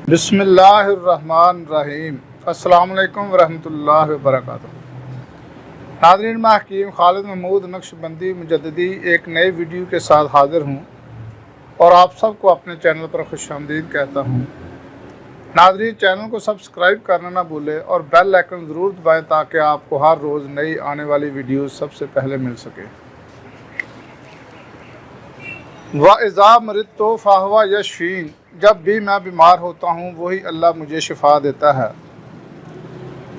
बिस्मिल्लाहिर्रहमानिर्रहीम। अस्सलाम वालेकुम वरहमतुल्लाहि वबरकातुहू। नाज़रीन, मैं हकीम खालिद महमूद नक्शबंदी मुजद्दिदी एक नए वीडियो के साथ हाज़िर हूँ और आप सबको अपने चैनल पर खुशामदीद कहता हूँ। नाज़रीन, चैनल को सब्सक्राइब करना ना भूलें और बेल आइकन ज़रूर दबाएँ ताकि आपको हर रोज़ नई आने वाली वीडियो सबसे पहले मिल सके। व इज़ा मरिदतु फ़हुव यशफ़ीन, जब भी मैं बीमार होता हूँ वही अल्लाह मुझे शिफा देता है।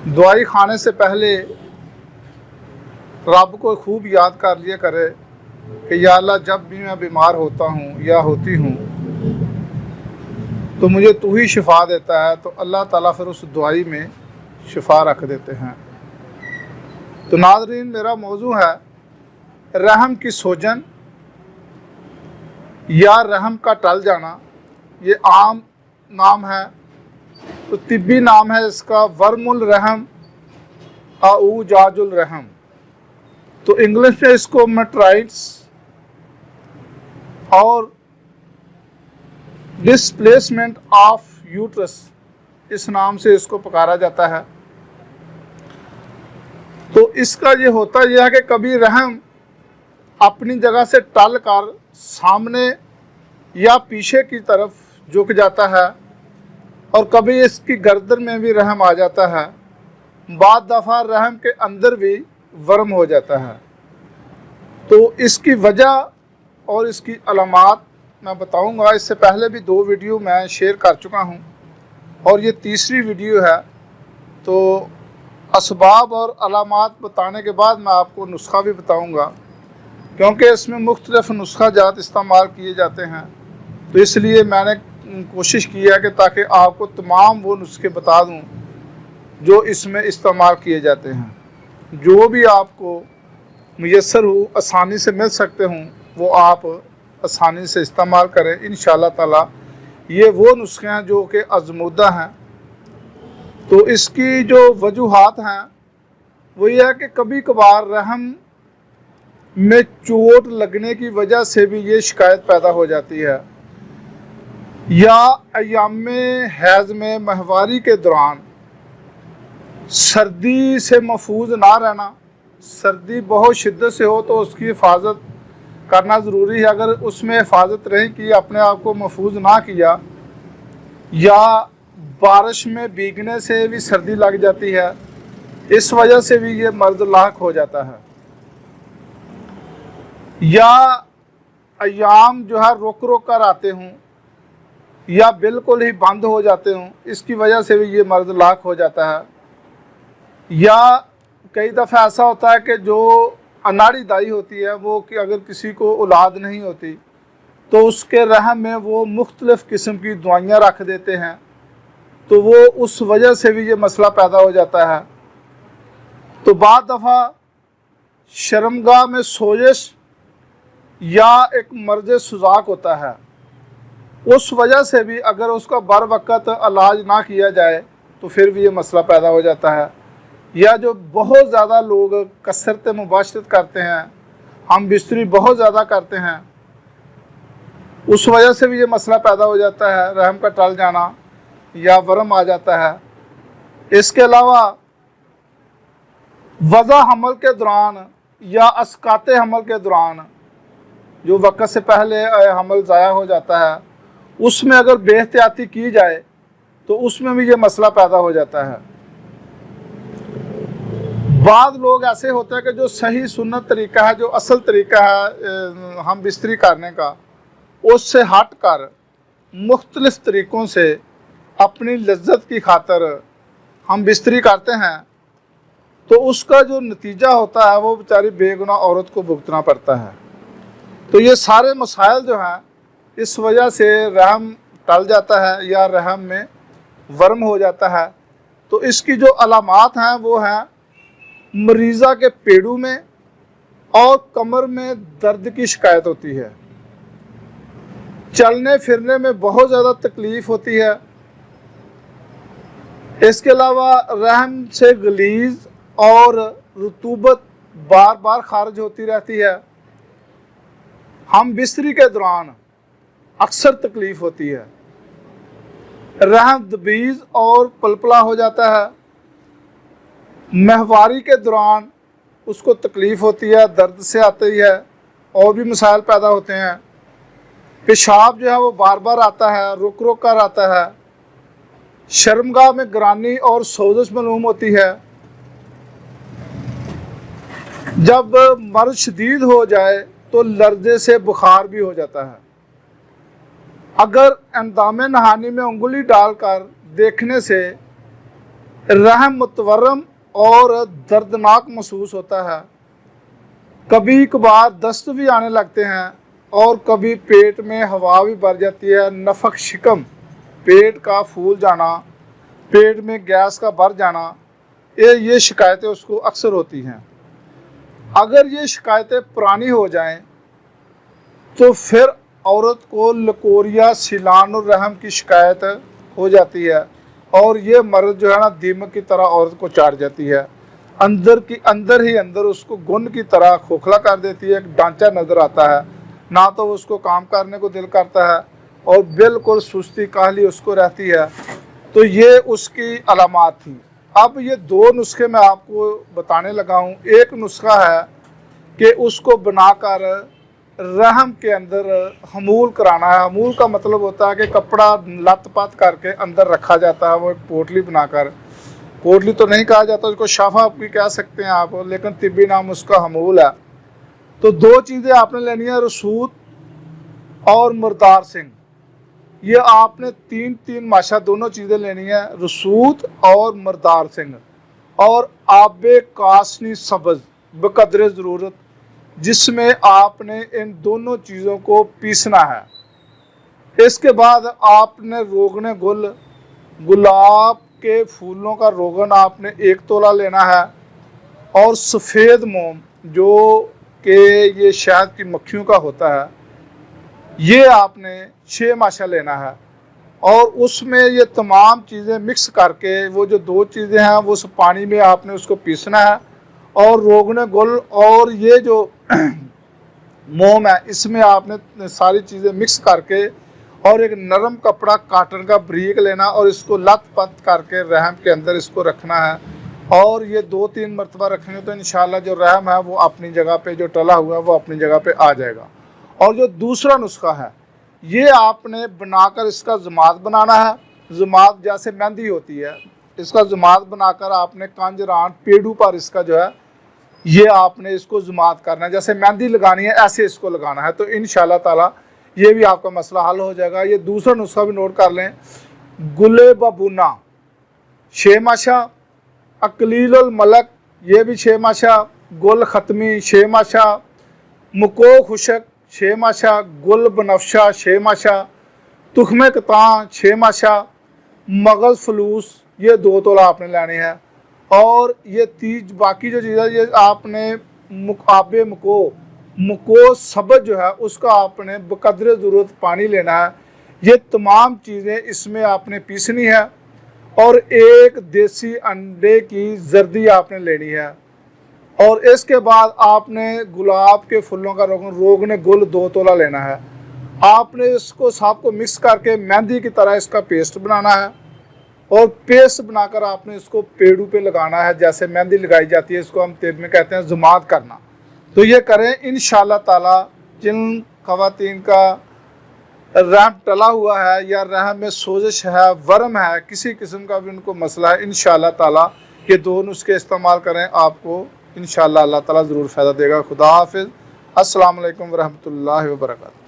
दवाई खाने से पहले रब को खूब याद कर लिया करे कि या अल्लाह, जब भी मैं बीमार होता हूँ या होती हूँ तो मुझे तू ही शिफा देता है। तो अल्लाह ताला फिर उस दवाई में शिफा रख देते हैं। तो नाज़रीन, मेरा मौजू है रहम की सोजन या रहम का टल जाना। ये आम नाम है, तो तिब्बी नाम है इसका वर्मुल रहम औजाजुल रहम। तो इंग्लिश में इसको मेट्राइट्स और डिस्प्लेसमेंट ऑफ यूट्रस इस नाम से इसको पुकारा जाता है। तो इसका ये होता यह है कि कभी रहम अपनी जगह से टल कर सामने या पीछे की तरफ झुक जाता है और कभी इसकी गर्दन में भी रहम आ जाता है। बाद दफ़ा रहम के अंदर भी वर्म हो जाता है। तो इसकी वजह और इसकी अलामात मैं बताऊंगा। इससे पहले भी 2 वीडियो मैं शेयर कर चुका हूं और ये तीसरी वीडियो है। तो असबाब और अलामात बताने के बाद मैं आपको नुस्खा भी बताऊंगा, क्योंकि इसमें मुख्तलिफ नुस्खा जात इस्तेमाल किए जाते हैं। तो इसलिए मैंने कोशिश की है कि ताकि आपको तमाम वो नुस्खे बता दूं जो इसमें इस्तेमाल किए जाते हैं। जो भी आपको मुयस्सर हो, आसानी से मिल सकते हों, वो आप आसानी से इस्तेमाल करें। इंशाअल्लाह ताला ये वो नुस्खे हैं जो कि आज़मूदा हैं। तो इसकी जो वजूहात हैं वो ये है कि कभी कभार रहम में चोट लगने की वजह से भी ये शिकायत पैदा हो जाती है, या अय्यामे हैज़ में माहवारी के दौरान सर्दी से महफूज ना रहना। सर्दी बहुत शिद्दत से हो तो उसकी हिफाजत करना ज़रूरी है। अगर उसमें हिफाजत नहीं की, अपने आप को महफूज ना किया, या बारिश में भीगने से भी सर्दी लग जाती है, इस वजह से भी ये मर्द लाक हो जाता है। या अय्याम जो है रुक रुक कर आते हों या बिल्कुल ही बंद हो जाते हों, इसकी वजह से भी ये मर्द लाक हो जाता है। या कई दफ़ा ऐसा होता है कि जो अनाड़ी दाई होती है वो कि अगर किसी को औलाद नहीं होती तो उसके रहम में वो मुख्तलिफ़ किस्म की दवाइयाँ रख देते हैं, तो वो उस वजह से भी ये मसला पैदा हो जाता है। तो बाद दफ़ा शर्मगाह में सोजिश या एक मर्ज़ सुजाक होता है, उस वजह से भी अगर उसका बर वक़्त इलाज ना किया जाए तो फिर भी ये मसला पैदा हो जाता है। या जो बहुत ज़्यादा लोग कसरत मुबाशरत करते हैं, हम बिस्तरी बहुत ज़्यादा करते हैं, उस वजह से भी ये मसला पैदा हो जाता है, रहम का टल जाना या वर्म आ जाता है। इसके अलावा वज़ा हमल के दौरान या अस्काते हमल के दौरान, जो वक़्त से पहले हमल ज़ाया हो जाता है, उसमें अगर बेहतियाती की जाए तो उसमें भी ये मसला पैदा हो जाता है। बाद लोग ऐसे होते हैं कि जो सही सुन्नत तरीका है, जो असल तरीका है हम बिस्तरी करने का, उससे हट कर मुख्तलिफ़ तरीक़ों से अपनी लज्जत की खातर हम बिस्तरी करते हैं, तो उसका जो नतीजा होता है वो बेचारी बेगुनाह औरत को भुगतना पड़ता है। तो ये सारे मसाइल जो हैं इस वजह से रहम टल जाता है या रहम में वर्म हो जाता है। तो इसकी जो अलामात हैं वो हैं मरीज़ा के पेड़ों में और कमर में दर्द की शिकायत होती है, चलने फिरने में बहुत ज़्यादा तकलीफ़ होती है। इसके अलावा रहम से गलीज़ और रतूबत बार बार खारिज होती रहती है। हम बिस्तरी के दौरान अक्सर तकलीफ़ होती है। रहम दबीज और पलपला हो जाता है। माहवारी के दौरान उसको तकलीफ़ होती है, दर्द से आती है और भी मसाइल पैदा होते हैं। पेशाब जो है वो बार बार आता है, रुक रुक कर आता है। शर्मगाह में ग्रानी और सोजश मालूम होती है। जब मर्द शदीद हो जाए तो लर्जे से बुखार भी हो जाता है। अगर अंदामे नहानी में उंगली डालकर देखने से रहम मुतवर्रम और दर्दनाक महसूस होता है। कभी कभार दस्त भी आने लगते हैं और कभी पेट में हवा भी भर जाती है। नफक शिकम, पेट का फूल जाना, पेट में गैस का भर जाना, ये शिकायतें उसको अक्सर होती हैं। अगर ये शिकायतें पुरानी हो जाएं तो फिर औरत को लकोरिया, सिलान और रहम की शिकायत हो जाती है और ये मर्द जो है ना दीमक की तरह औरत को चाट जाती है। अंदर ही अंदर उसको गुन की तरह खोखला कर देती है, एक ढांचा नज़र आता है, ना तो उसको काम करने को दिल करता है और बिल्कुल सुस्ती काहली उसको रहती है। तो ये उसकी अलामात थी। अब ये दो नुस्खे मैं आपको बताने लगा हूँ। एक नुस्खा है कि उसको बनाकर रहम के अंदर हमूल कराना है। हमूल का मतलब होता है कि कपड़ा लत पत करके अंदर रखा जाता है, वो एक पोटली बनाकर, पोटली तो नहीं कहा जाता, उसको शाफा भी कह सकते हैं आप, लेकिन तिब्बी नाम उसका हमूल है। तो दो चीज़ें आपने लेनी है, रसूद और मुर्दार सिंह। ये आपने तीन माशा दोनों चीज़ें लेनी है, रसूद और मुर्दार सिंह, और आबे कासनी सब्ज़ बकदरे ज़रूरत, जिसमें आपने इन दोनों चीज़ों को पीसना है। इसके बाद आपने रोगन गुल, गुलाब के फूलों का रोगन आपने 1 तोला लेना है, और सफ़ेद मोम जो कि ये शहद की मक्खियों का होता है, ये आपने 6 माशा लेना है। और उसमें ये तमाम चीज़ें मिक्स करके, वो जो दो चीज़ें हैं वो उस पानी में आपने उसको पीसना है, और रोगन गुल और ये जो मोम है इसमें आपने सारी चीज़ें मिक्स करके और एक नरम कपड़ा काटन का बरीक लेना और इसको लत पत करके रहम के अंदर इसको रखना है। और ये 2-3 मरतबा रखेंगे तो इंशाल्लाह जो रहम है वो अपनी जगह पे, जो टला हुआ है वो अपनी जगह पे आ जाएगा। और जो दूसरा नुस्खा है ये आपने बनाकर इसका ज़मात बनाना है। ज़मात जैसे मेहंदी होती है, इसका ज़मात बनाकर आपने कांजरान पेड़ू पर इसका जो है ये आपने इसको ज़मात करना है। जैसे मेहंदी लगानी है ऐसे इसको लगाना है, तो इंशाल्लाह ताला ये भी आपका मसला हल हो जाएगा। ये दूसरा नुस्खा भी नोट कर लें। गुले बबूना 6 माशा, अकलील मलक ये भी 6 माशा, गुल ख़त्मी 6 माशा, मुको खुशक 6 माशा, गुल बनफशा 6 माशा, तुखमे कतां 6 माशा, मगज़ फलूस ये 2 तोला आपने लेने हैं। और ये बाकी जो चीज़ें ये आपने आबे मुको सबज जो है उसका आपने बकदरे ज़रूरत पानी लेना है। ये तमाम चीज़ें इसमें आपने पीसनी है। और एक देसी अंडे की जर्दी आपने लेनी है। और इसके बाद आपने गुलाब के फूलों का रोगन गुल 2 तोला लेना है। आपने इसको सबको मिक्स करके मेहंदी की तरह इसका पेस्ट बनाना है, और पेस्ट बनाकर आपने इसको पेड़ू पे लगाना है जैसे मेहंदी लगाई जाती है। इसको हम तिब में कहते हैं ज़मात करना। तो ये करें इंशाल्लाह ताला। जिन ख़वातीन का रहम टला हुआ है या रहम में सोजिश है, वर्म है, किसी किस्म का भी उनको मसला है, इंशाल्लाह ताला ये 2 नुस्खे इस्तेमाल करें, आपको इंशाल्लाह अल्लाह ताला ज़रूर फ़ायदा देगा। खुदा हाफिज़। अस्सलाम वालेकुम व रहमतुल्लाहि व बरकातहू।